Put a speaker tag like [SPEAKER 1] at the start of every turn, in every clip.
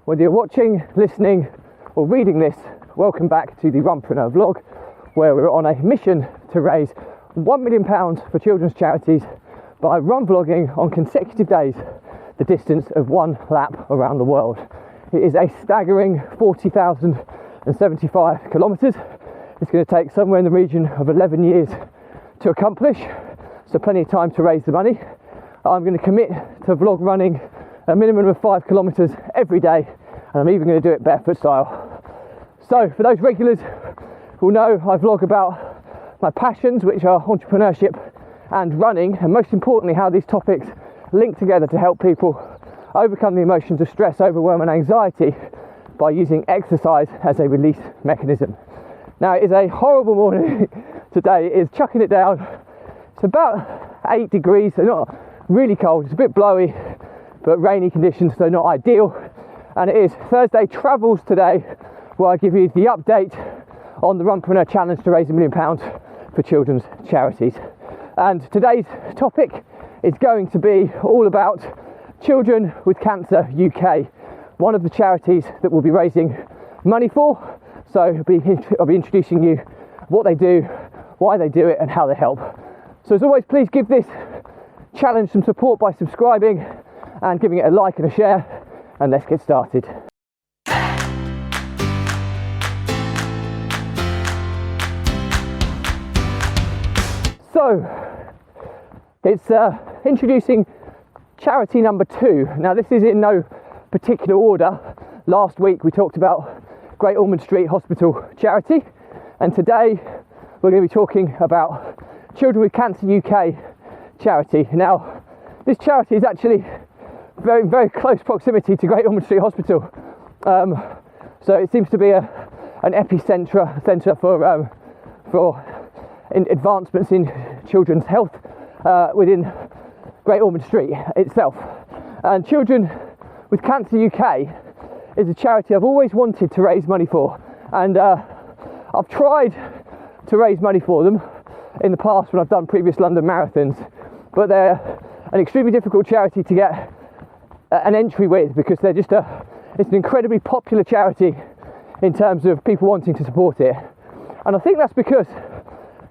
[SPEAKER 1] Whether you're watching, listening or reading this, welcome back to the Runpreneur vlog, where we're on a mission to raise £1 million for children's charities by run vlogging on consecutive days the distance of one lap around the world. It is a staggering 40,075 kilometres. It's going to take somewhere in the region of 11 years to accomplish, so plenty of time to raise the money. I'm going to commit to vlog running a minimum of 5 kilometres every day, and I'm even going to do it barefoot style. So for those regulars who know, I vlog about my passions, which are entrepreneurship and running, and most importantly how these topics link together to help people overcome the emotions of stress, overwhelm and anxiety by using exercise as a release mechanism. Now, it is a horrible morning today. It is chucking it down. It's about 8 degrees, so not really cold. It's a bit blowy, but rainy conditions, so not ideal. And it is Thursday Travels today, where I give you the update on the Runpreneur challenge to raise £1 million for children's charities. And today's topic is going to be all about Children with Cancer UK, one of the charities that we'll be raising money for. So I'll be introducing you what they do, why they do it and how they help. So as always, please give this challenge some support by subscribing and giving it a like and a share, and let's get started. So it's introducing charity number 2. Now this is in no particular order. Last week we talked about Great Ormond Street Hospital charity, and today we're going to be talking about Children with Cancer UK charity. Now this charity is actually very, very close proximity to Great Ormond Street Hospital, so it seems to be an epicentre for advancements in children's health within Great Ormond Street itself. And Children with Cancer UK is a charity I've always wanted to raise money for, and I've tried to raise money for them in the past when I've done previous London marathons, but they're an extremely difficult charity to get an entry with, because they're just it's an incredibly popular charity in terms of people wanting to support it. And I think that's because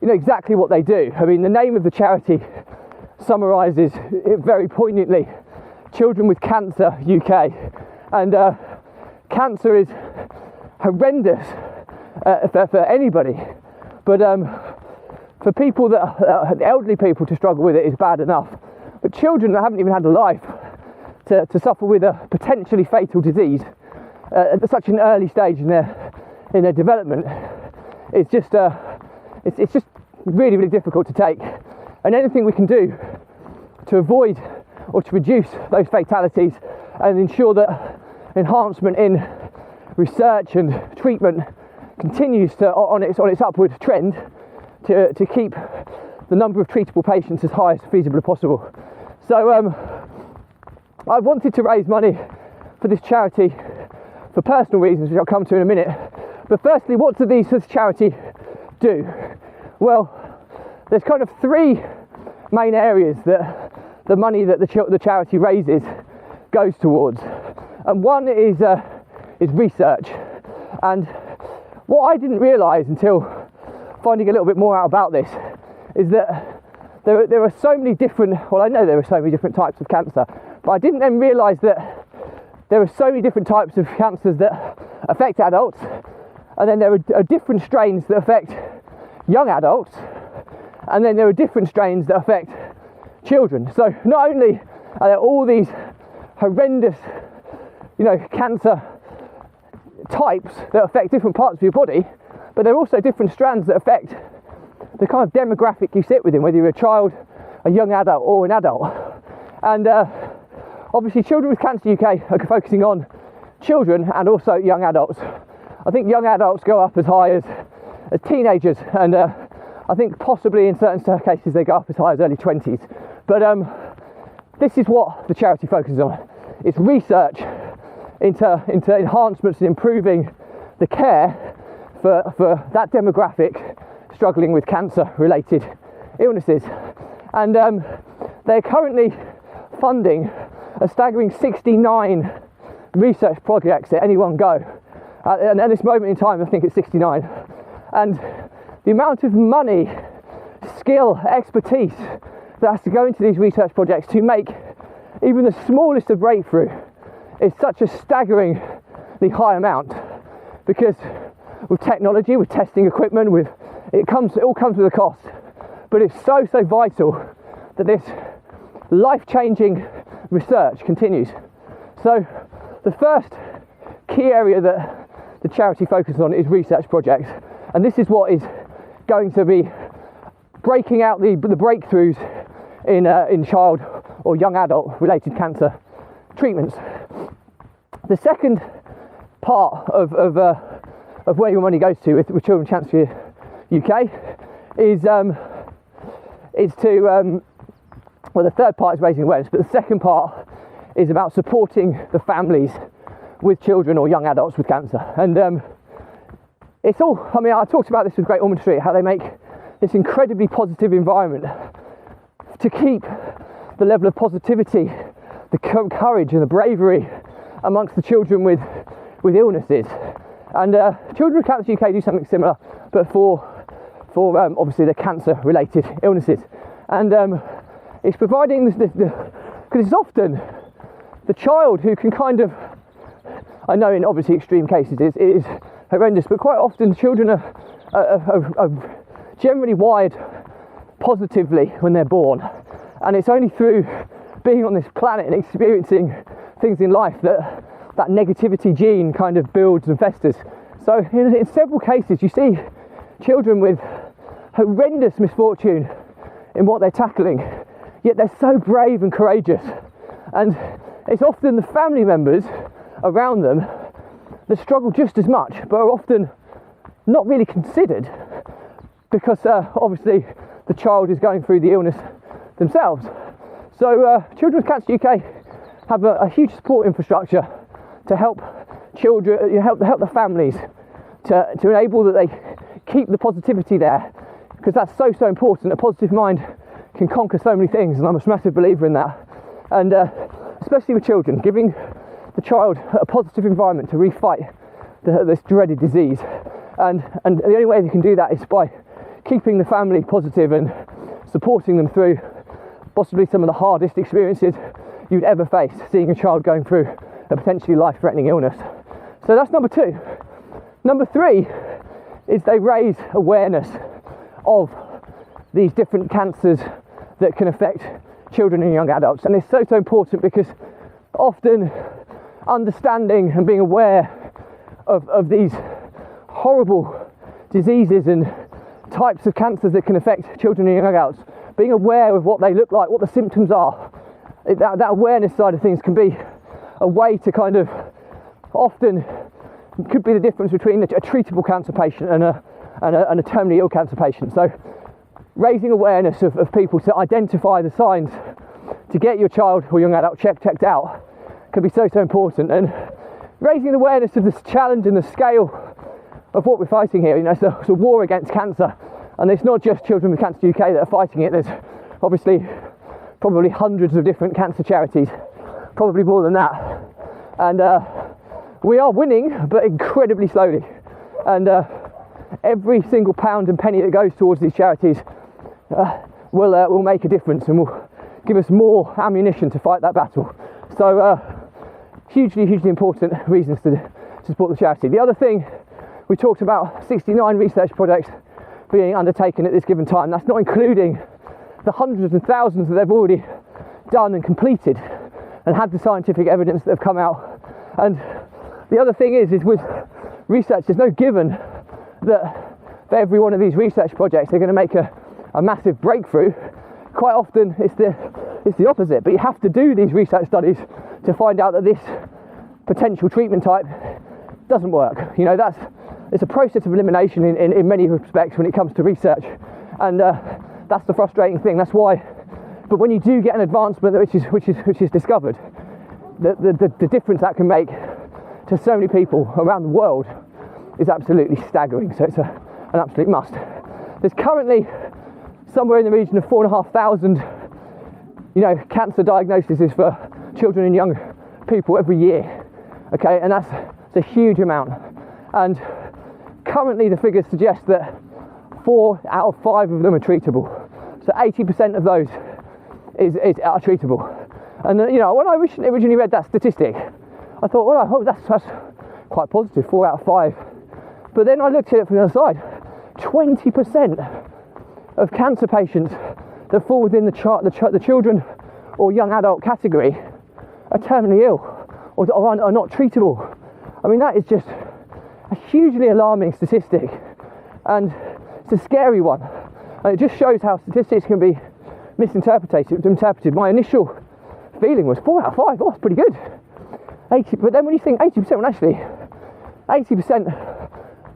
[SPEAKER 1] you know exactly what they do. I mean, the name of the charity summarises it very poignantly: Children with Cancer UK. And cancer is horrendous for anybody, but for people that elderly people to struggle with it is bad enough. But children that haven't even had a life to suffer with a potentially fatal disease at such an early stage in their development, it's just really, really difficult to take. And anything we can do to avoid or to reduce those fatalities and ensure that enhancement in research and treatment continues on its upward trend to keep the number of treatable patients as high as feasible as possible. So I've wanted to raise money for this charity for personal reasons, which I'll come to in a minute. But firstly, what do this charity do? Well, there's kind of 3 main areas that the money that the charity raises goes towards, and one is research. And what I didn't realise until finding a little bit more out about this is that there are so many different, well, I know there are so many different types of cancer, but I didn't then realise that there are so many different types of cancers that affect adults, and then there are different strains that affect young adults, and then there are different strains that affect children. So not only are there all these horrendous, cancer types that affect different parts of your body, but there are also different strands that affect the kind of demographic you sit within, whether you're a child, a young adult or an adult. And obviously Children with Cancer UK are focusing on children and also young adults. I think young adults go up as high as teenagers, and I think possibly in certain cases they go up as high as early 20s. But this is what the charity focuses on. It's research into enhancements and improving the care for that demographic struggling with cancer-related illnesses. And they're currently funding a staggering £69 research projects at any one go. And at this moment in time, I think it's 69. And the amount of money, skill, expertise that has to go into these research projects to make even the smallest of breakthrough is such a staggeringly high amount, because with technology, with testing equipment, it all comes with a cost. But it's so vital that this life-changing research continues. So the first key area that the charity focuses on is research projects, and this is what is going to be breaking out the breakthroughs in child or young adult related cancer treatments. The second part of where your money goes to with Children's Cancer UK is to well, the third part is raising awareness, but the second part is about supporting the families with children or young adults with cancer. And it's all, I mean, I talked about this with Great Ormond Street, how they make this incredibly positive environment to keep the level of positivity, the courage and the bravery amongst the children with illnesses. And Children with Cancer UK do something similar, but for obviously the cancer related illnesses. And it's providing this, because it's often the child who can kind of, I know in obviously extreme cases it is horrendous, but quite often children are generally wired positively when they're born, and it's only through being on this planet and experiencing things in life that negativity gene kind of builds and festers. So in several cases you see children with horrendous misfortune in what they're tackling, yet they're so brave and courageous, and it's often the family members around them that struggle just as much, but are often not really considered, because obviously the child is going through the illness themselves. So Children's Cancer UK have a huge support infrastructure to help children, help the families to enable that they keep the positivity there, because that's so important. A positive mind can conquer so many things, and I'm a massive believer in that. And especially with children, giving the child a positive environment to refight this dreaded disease. And the only way they can do that is by keeping the family positive and supporting them through possibly some of the hardest experiences you'd ever face, seeing a child going through a potentially life-threatening illness. So that's number 2. Number 3 is they raise awareness of these different cancers that can affect children and young adults. And it's so important, because often understanding and being aware of these horrible diseases and types of cancers that can affect children and young adults, being aware of what they look like, what the symptoms are, that awareness side of things can be a way to kind of, often could be the difference between a treatable cancer patient and a terminally ill cancer patient. So raising awareness of people to identify the signs to get your child or young adult checked out can be so important. And raising awareness of this challenge and the scale of what we're fighting here. You know, it's a war against cancer, and it's not just Children with Cancer UK that are fighting it. There's obviously probably hundreds of different cancer charities, probably more than that, and we are winning, but incredibly slowly. And every single pound and penny that goes towards these charities will make a difference, and will give us more ammunition to fight that battle. So hugely important reasons to support the charity. The other thing, we talked about 69 research projects being undertaken at this given time. That's not including the hundreds and thousands that they've already done and completed and had the scientific evidence that have come out. And the other thing is with research, there's no given that for every one of these research projects they're going to make a massive breakthrough. Quite often it's the opposite, but you have to do these research studies to find out that this potential treatment type doesn't work. You know, it's a process of elimination in many respects when it comes to research, and that's the frustrating thing. That's why, but when you do get an advancement which is discovered, the difference that can make to so many people around the world is absolutely staggering. So it's an absolute must. There's currently somewhere in the region of 4,500, cancer diagnoses for children and young people every year, Okay, and that's a huge amount. And currently the figures suggest that 4 out of 5 of them are treatable. So 80% of those are treatable. And when I originally read that statistic, I thought, well, I hope that's quite positive, 4 out of 5. But then I looked at it from the other side. 20% of cancer patients that fall within the children or young adult category are terminally ill or are not treatable. I mean, that is just a hugely alarming statistic, and it's a scary one. And it just shows how statistics can be misinterpreted. My initial feeling was 4 out of 5. Oh, that's pretty good. 80, but then when you think 80%, well, actually, 80%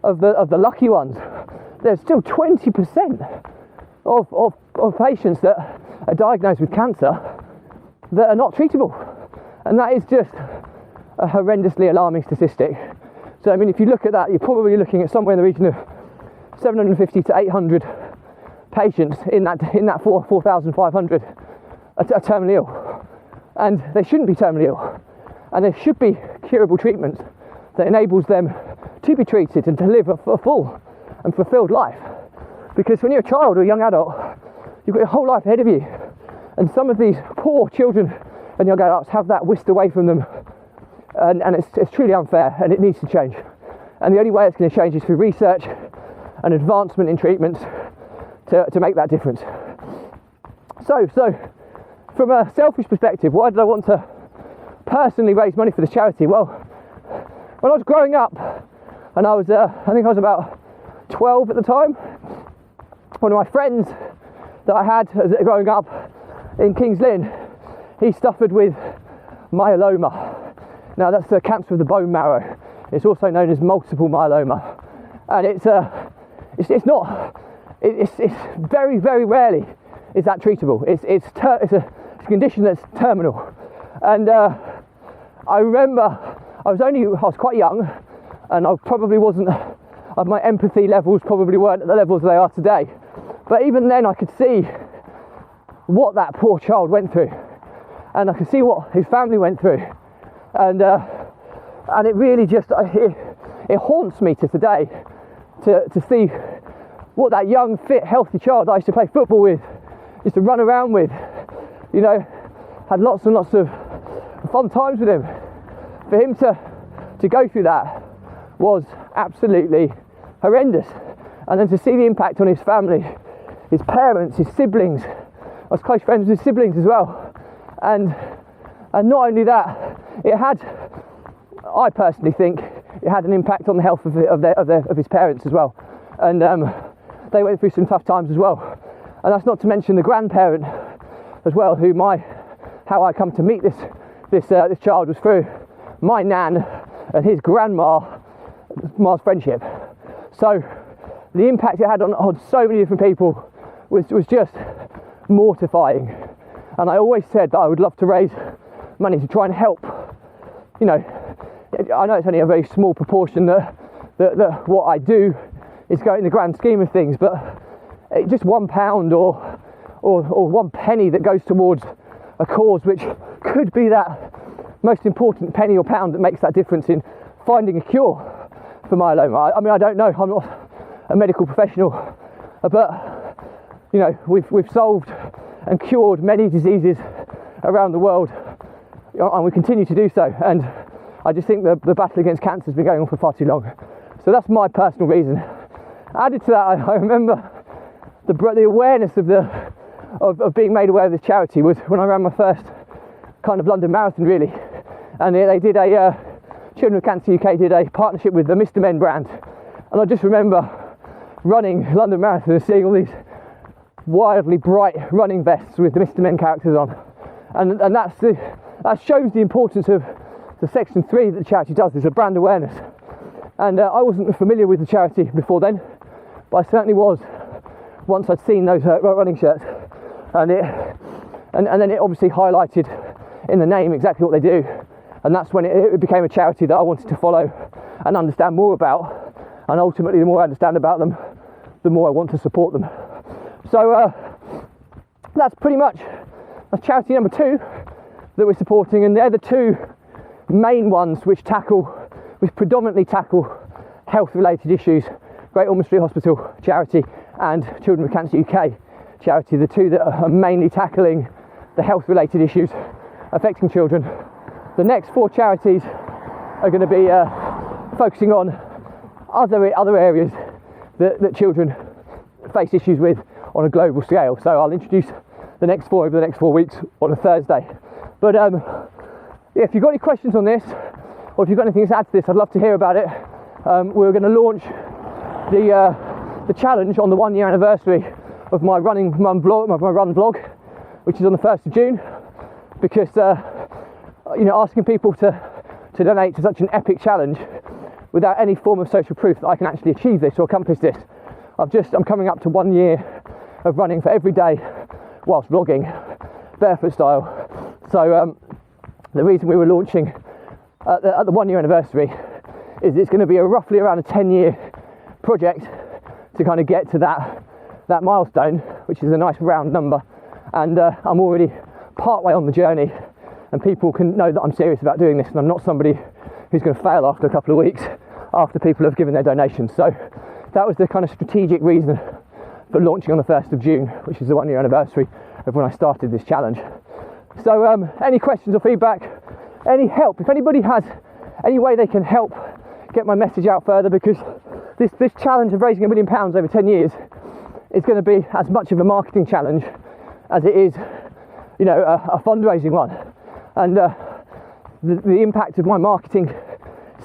[SPEAKER 1] of the lucky ones, there's still 20% of patients that are diagnosed with cancer that are not treatable, and that is just a horrendously alarming statistic. So, I mean, if you look at that, you're probably looking at somewhere in the region of 750 to 800 patients in that 4,500 are terminally ill, and they shouldn't be terminally ill, and there should be curable treatments that enables them to be treated and to live a full and fulfilled life. Because when you're a child or a young adult, you've got your whole life ahead of you, and some of these poor children and young adults have that whisked away from them, and it's truly unfair, and it needs to change. And the only way it's going to change is through research and advancement in treatments to make that difference. So from a selfish perspective, why did I want to personally raise money for this charity? Well, when I was growing up, and I think I was about 12 at the time, one of my friends that I had growing up in Kings Lynn, he suffered with myeloma. Now, that's the cancer of the bone marrow. It's also known as multiple myeloma, and it's very, very rarely is that treatable. It's a condition that's terminal. And I remember I was quite young, and I probably wasn't, my empathy levels probably weren't at the levels they are today. But even then, I could see what that poor child went through, and I could see what his family went through, and it really just it haunts me to today to see what that young, fit, healthy child I used to play football with, used to run around with, had lots and lots of fun times with him. For him to go through that was absolutely horrendous. And then to see the impact on his family, his parents, his siblings. I was close friends with his siblings as well. And not only that, I personally think it had an impact on the health of his parents as well. And they went through some tough times as well. And that's not to mention the grandparent as well, how I come to meet this child was through my nan and his grandma's friendship. So the impact it had on so many different people was just mortifying. And I always said that I would love to raise money to try and help. I know it's only a very small proportion that what I do is going in the grand scheme of things, but just £1 or 1 penny that goes towards a cause which could be that most important penny or pound that makes that difference in finding a cure for myeloma. I mean, I don't know, I'm not a medical professional, but we've solved and cured many diseases around the world, and we continue to do so. And I just think the battle against cancer has been going on for far too long. So that's my personal reason. Added to that, I remember the awareness of being made aware of this charity was when I ran my first kind of London marathon, really. And they did Children of Cancer UK did a partnership with the Mr. Men brand. And I just remember running London Marathon and seeing all these wildly bright running vests with the Mr. Men characters on. And that shows the importance of the section 3 that the charity does, is a brand awareness. And I wasn't familiar with the charity before then, but I certainly was once I'd seen those running shirts. And then it obviously highlighted in the name exactly what they do. And that's when it became a charity that I wanted to follow and understand more about. And ultimately, the more I understand about them, the more I want to support them. So that's pretty much charity number 2 that we're supporting. And they're the 2 main ones which predominantly tackle health-related issues. Great Ormond Street Hospital charity and Children with Cancer UK charity, the two that are mainly tackling the health-related issues affecting children. The next 4 charities are going to be focusing on other areas that children face issues with on a global scale. So I'll introduce the next 4 over the next 4 weeks on a Thursday. But if you've got any questions on this, or if you've got anything to add to this, I'd love to hear about it. We're going to launch the challenge on the 1-year anniversary of my run vlog, which is on the 1st of June, because asking people to donate to such an epic challenge without any form of social proof that I can actually achieve this or accomplish this. I'm coming up to 1 year of running for every day whilst vlogging, barefoot style. So the reason we were launching at the 1 year anniversary is it's going to be roughly around a 10-year project to kind of get to that milestone, which is a nice round number. And I'm already part way on the journey, and people can know that I'm serious about doing this, and I'm not somebody who's going to fail after a couple of weeks after people have given their donations. So that was the kind of strategic reason for launching on the 1st of June, which is the 1 year anniversary of when I started this challenge. So any questions or feedback, any help, if anybody has any way they can help get my message out further, because this challenge of raising £1 million over 10 years is going to be as much of a marketing challenge as it is, a fundraising one. And the impact of my marketing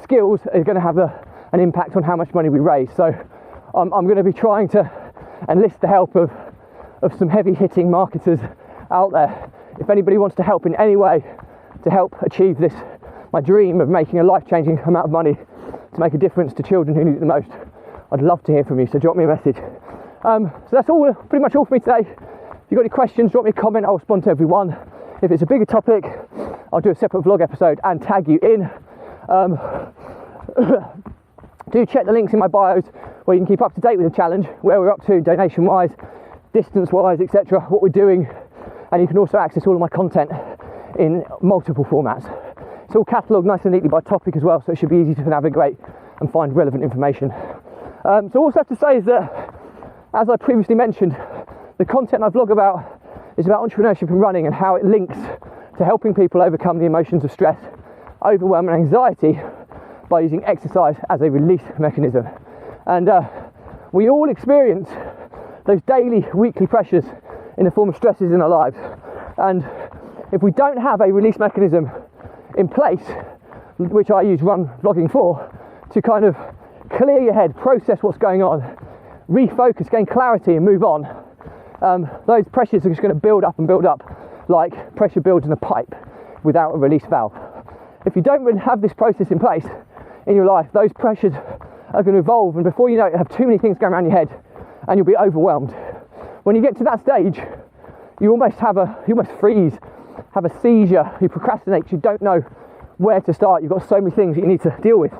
[SPEAKER 1] skills is going to have an impact on how much money we raise. So I'm going to be trying to enlist the help of some heavy hitting marketers out there. If anybody wants to help in any way to help achieve this, my dream of making a life-changing amount of money to make a difference to children who need it the most, I'd love to hear from you, so drop me a message. So that's pretty much all for me today. If you've got any questions, drop me a comment, I'll respond to everyone. If it's a bigger topic, I'll do a separate vlog episode and tag you in. Do check the links in my bios where you can keep up to date with the challenge, where we're up to donation wise, distance wise, etc., what we're doing, and you can also access all of my content in multiple formats. It's all catalogued nice and neatly by topic as well, so it should be easy to navigate and find relevant information. So all I have to say is that, as I previously mentioned, the content I vlog about is about entrepreneurship and running and how it links to helping people overcome the emotions of stress, overwhelm and anxiety by using exercise as a release mechanism. And we all experience those daily, weekly pressures in the form of stresses in our lives. And if we don't have a release mechanism in place, which I use run vlogging for, to kind of clear your head, process what's going on, refocus, gain clarity and move on, those pressures are just going to build up like pressure builds in a pipe without a release valve. If you don't really have this process in place in your life, those pressures are going to evolve, and before you know it, you have too many things going around your head and you'll be overwhelmed. When you get to that stage, you almost freeze, have a seizure, you procrastinate, you don't know where to start, you've got so many things that you need to deal with.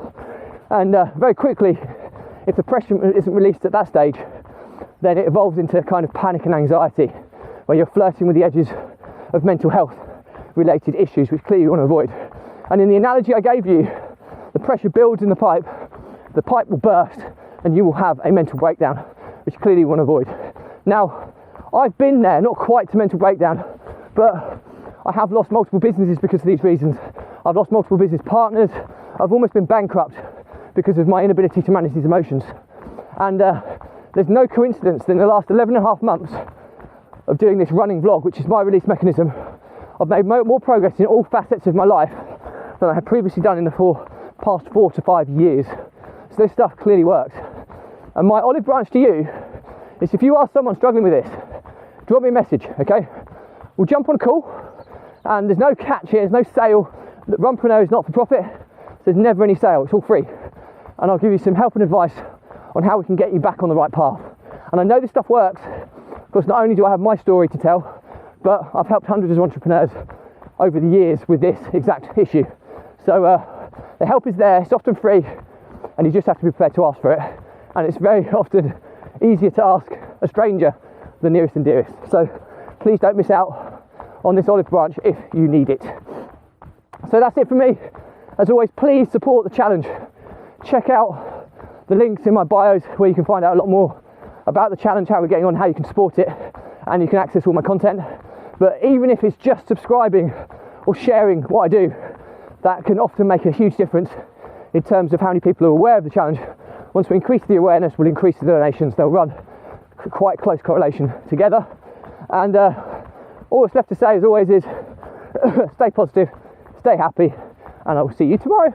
[SPEAKER 1] And very quickly, if the pressure isn't released at that stage, then it evolves into kind of panic and anxiety, where you're flirting with the edges of mental health related issues, which clearly you want to avoid. And in the analogy I gave you, the pressure builds in the pipe will burst, and you will have a mental breakdown, which clearly you want to avoid. Now, I've been there, not quite to mental breakdown, but I have lost multiple businesses because of these reasons. I've lost multiple business partners. I've almost been bankrupt because of my inability to manage these emotions. And there's no coincidence that in the last 11 and a half months of doing this running vlog, which is my release mechanism, I've made more progress in all facets of my life than I had previously done in the past 4 to 5 years. So this stuff clearly works. And my olive branch to you is, if you are someone struggling with this, drop me a message, okay? We'll jump on a call, and there's no catch here, there's no sale. Runpreneur is not for profit, so there's never any sale, it's all free. And I'll give you some help and advice on how we can get you back on the right path. And I know this stuff works, because not only do I have my story to tell, but I've helped hundreds of entrepreneurs over the years with this exact issue. So the help is there, it's often free, and you just have to be prepared to ask for it. And it's very often easier to ask a stranger than nearest and dearest. So please don't miss out on this olive branch if you need it. So that's it for me. as always, please support the challenge. Check out the links in my bios where you can find out a lot more about the challenge, how we're getting on, how you can support it, and you can access all my content. But even if it's just subscribing or sharing what I do, that can often make a huge difference in terms of how many people are aware of the challenge. Once we increase the awareness, we'll increase the donations. They'll run quite close correlation together. And all that's left to say, as always, is stay positive, stay happy, and I will see you tomorrow.